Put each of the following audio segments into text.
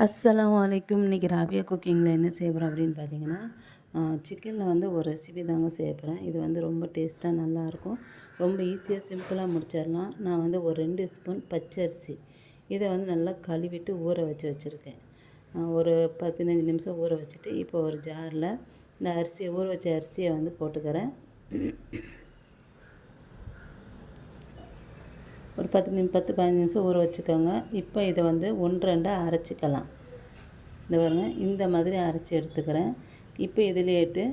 அஸ்ஸலாமு அலைக்கும். இன்றைக்கி ராபியா குக்கிங்கில் என்ன செய்ய போகிறேன் அப்படின்னு பார்த்தீங்கன்னா, சிக்கனில் வந்து ஒரு ரெசிபி தாங்க செய்ய போகிறேன். இது வந்து ரொம்ப டேஸ்ட்டாக நல்லாயிருக்கும். ரொம்ப ஈஸியாக சிம்பிளாக முடிச்சிடலாம். நான் வந்து ஒரு 2 ஸ்பூன் பச்சரிசி இதை வந்து நல்லா கழுவிட்டு ஊற வச்சுருக்கேன். ஒரு 15 நிமிஷம் ஊற வச்சுட்டு இப்போ ஒரு ஜாரில் இந்த அரிசியை ஊற வச்ச அரிசியை வந்து போட்டுக்கிறேன். ஒரு 10-15 நிமிஷம் ஊற வச்சுக்கோங்க. இப்போ இதை வந்து 1-2 அரைச்சிக்கலாம். இந்த பாருங்க, இந்த மாதிரி அரைச்சி எடுத்துக்கிறேன். இப்போ இதிலேட்டு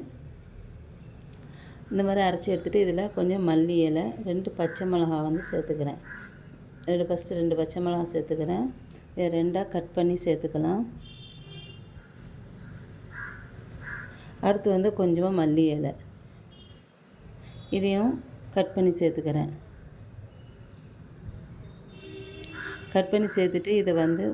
இந்த மாதிரி அரைச்சி எடுத்துகிட்டு இதில் கொஞ்சம் மல்லி இலை, 2 பச்சை மிளகா வந்து சேர்த்துக்கிறேன். 2 பச்சை மிளகா சேர்த்துக்கிறேன். இதை 2ஆக கட் பண்ணி சேர்த்துக்கலாம். அடுத்து வந்து கொஞ்சமாக மல்லி இலை, இதையும் கட் பண்ணி சேர்த்துக்கிறேன். கட் பண்ணி சேர்த்துட்டு இதை வந்து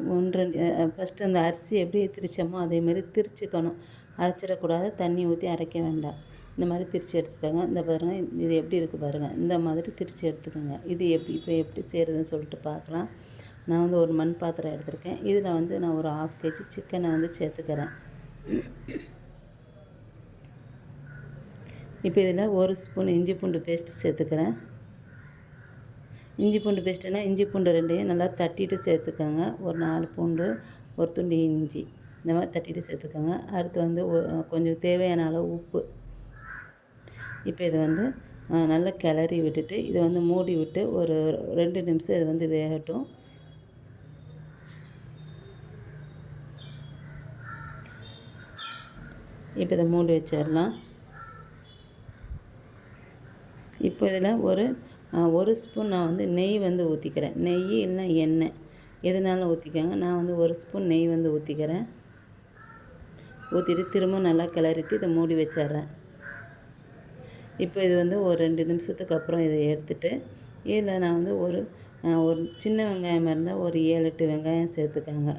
ஃபஸ்ட்டு அந்த அரிசி எப்படி திரிச்சோமோ அதேமாதிரி திரிச்சிக்கணும். அரைச்சிடக்கூடாது, தண்ணி ஊற்றி அரைக்க வேண்டாம். இந்த மாதிரி திரித்து எடுத்துக்கோங்க. இந்த பாருங்கள், இது எப்படி இருக்குது பாருங்கள். இந்த மாதிரி திரித்து எடுத்துக்கோங்க. இது இப்போ எப்படி செய்கிறதுன்னு சொல்லிட்டு பார்க்கலாம். நான் வந்து ஒரு மண் பாத்திரம் எடுத்திருக்கேன். இதில் வந்து நான் ஒரு 1/2 kg சிக்கனை வந்து சேர்த்துக்கிறேன். இப்போ இதில் 1 ஸ்பூன் இஞ்சி பூண்டு பேஸ்ட்டு சேர்த்துக்கிறேன். இஞ்சி பூண்டு பேஸ்ட்டுனா இஞ்சி பூண்டு 2ஐயும் நல்லா தட்டிட்டு சேர்த்துக்கோங்க. ஒரு 4 பூண்டு, ஒரு துண்டு இஞ்சி, இந்த மாதிரி தட்டிட்டு சேர்த்துக்கோங்க. அடுத்து வந்து கொஞ்சம் தேவையான அளவு உப்பு. இப்போ இதை வந்து நல்லா கிளறி விட்டுட்டு இதை வந்து மூடி விட்டு ஒரு 2 நிமிஷம் இதை வந்து வேகட்டும். இப்போ இதை மூடி வச்சிடலாம். இப்போ இதில் ஒரு ஸ்பூன் நான் வந்து நெய் வந்து ஊற்றிக்கிறேன். நெய் இல்லைன்னா எண்ணெய் எதுனாலும் ஊற்றிக்கோங்க. நான் வந்து 1 ஸ்பூன் நெய் வந்து ஊற்றிக்கிறேன். ஊற்றிட்டு திரும்ப நல்லா கிளறிட்டு இதை மூடி வச்சிட்றேன். இப்போ இது வந்து ஒரு 2 நிமிஷத்துக்கு அப்புறம் இதை எடுத்துகிட்டு இதில் நான் வந்து ஒரு சின்ன வெங்காயமாக இருந்தால் ஒரு 7-8 வெங்காயம் சேர்த்துக்கோங்க.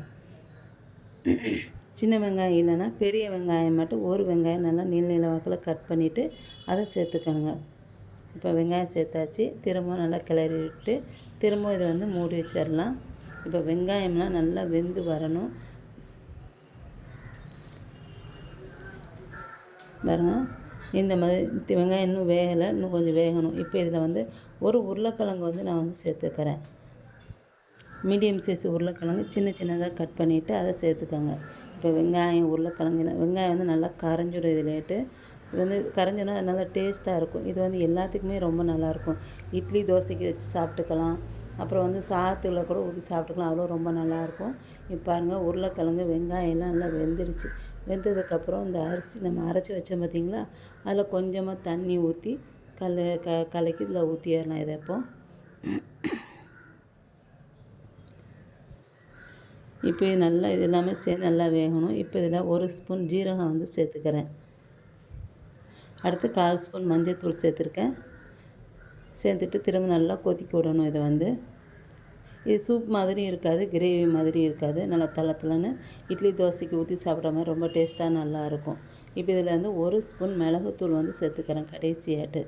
சின்ன வெங்காயம் இல்லைன்னா பெரிய வெங்காயம் மட்டும் ஒரு வெங்காயம் நல்லா நீள வாக்கில் கட் பண்ணிவிட்டு அதை சேர்த்துக்கோங்க. இப்போ வெங்காயம் சேர்த்தாச்சு. திரும்ப நல்லா கிளறி விட்டு திரும்ப இதை வந்து மூடி வச்சிடலாம். இப்போ வெங்காயம்லாம் நல்லா வெந்து வரணும். பாருங்க, இந்த மாதிரி வெங்காயம் இன்னும் வேகலை, இன்னும் கொஞ்சம் வேகணும். இப்போ இதில் வந்து ஒரு உருளைக்கிழங்கு வந்து நான் வந்து சேர்த்துக்கிறேன். மீடியம் சைஸ் உருளைக்கிழங்கு சின்னதாக கட் பண்ணிவிட்டு அதை சேர்த்துக்கோங்க. இப்போ வெங்காயம் வெங்காயம் வந்து நல்லா கரைஞ்சிடும். இதிலேட்டு இது வந்து கரைஞ்சோன்னா நல்லா டேஸ்ட்டாக இருக்கும். இது வந்து எல்லாத்துக்குமே ரொம்ப நல்லாயிருக்கும். இட்லி தோசைக்கு வச்சு சாப்பிட்டுக்கலாம். அப்புறம் வந்து சாதத்தில் கூட ஊற்றி சாப்பிட்டுக்கலாம். அவ்வளோ ரொம்ப நல்லாயிருக்கும். இப்போ பாருங்கள், உருளைக்கிழங்கு வெங்காயம் எல்லாம் நல்லா வெந்துருச்சு. வெந்ததுக்கப்புறம் இந்த அரிசி நம்ம அரைச்சி வச்சோம் பார்த்திங்களா, அதில் கொஞ்சமாக தண்ணி ஊற்றி கலக்கி இதில் ஊற்றிடலாம். இதை இப்போ நல்லா இது எல்லாமே சேர்ந்து நல்லா வேகணும். இப்போ இதில் 1 ஸ்பூன் ஜீரகம் வந்து சேர்த்துக்கிறேன். அடுத்து 1/4 ஸ்பூன் மஞ்சள்தூள் சேர்த்துருக்கேன். சேர்த்துட்டு திரும்ப நல்லா கொதிக்க விடணும். இதை வந்து இது சூப் மாதிரி இருக்காது, கிரேவி மாதிரி இருக்காது. நல்லா தளன்னு இட்லி தோசைக்கு ஊற்றி சாப்பிட்ற மாதிரி ரொம்ப டேஸ்ட்டாக நல்லாயிருக்கும். இப்போ இதில் வந்து 1 ஸ்பூன் மிளகுத்தூள் வந்து சேர்த்துக்கிறேன் கடைசியாட்டு.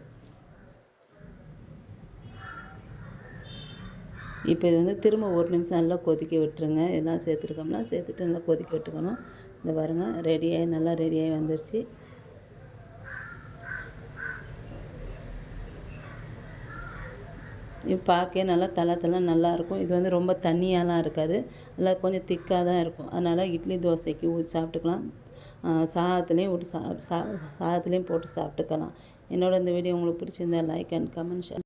இப்போ இது வந்து திரும்ப 1 நிமிஷம் நல்லா கொதிக்க விட்டுருங்க. எல்லாம் சேர்த்துருக்கோம்னா சேர்த்துட்டு நல்லா கொதிக்க விட்டுக்கணும். இந்த பாருங்கள், நல்லா ரெடியாகி வந்துடுச்சு. இது பார்க்க நல்லா தள நல்லாயிருக்கும். இது வந்து ரொம்ப தண்ணியாலாம் இருக்காது, நல்லா கொஞ்சம் திக்காக தான் இருக்கும். அதனால் இட்லி தோசைக்கு ஊற்றி சாப்பிட்டுக்கலாம். சாதத்துலேயும் போட்டு சாப்பிட்டுக்கலாம். என்னோட இந்த வீடியோ உங்களுக்கு பிடிச்சிருந்தா லைக் அண்ட் கமெண்ட் ஷேர்.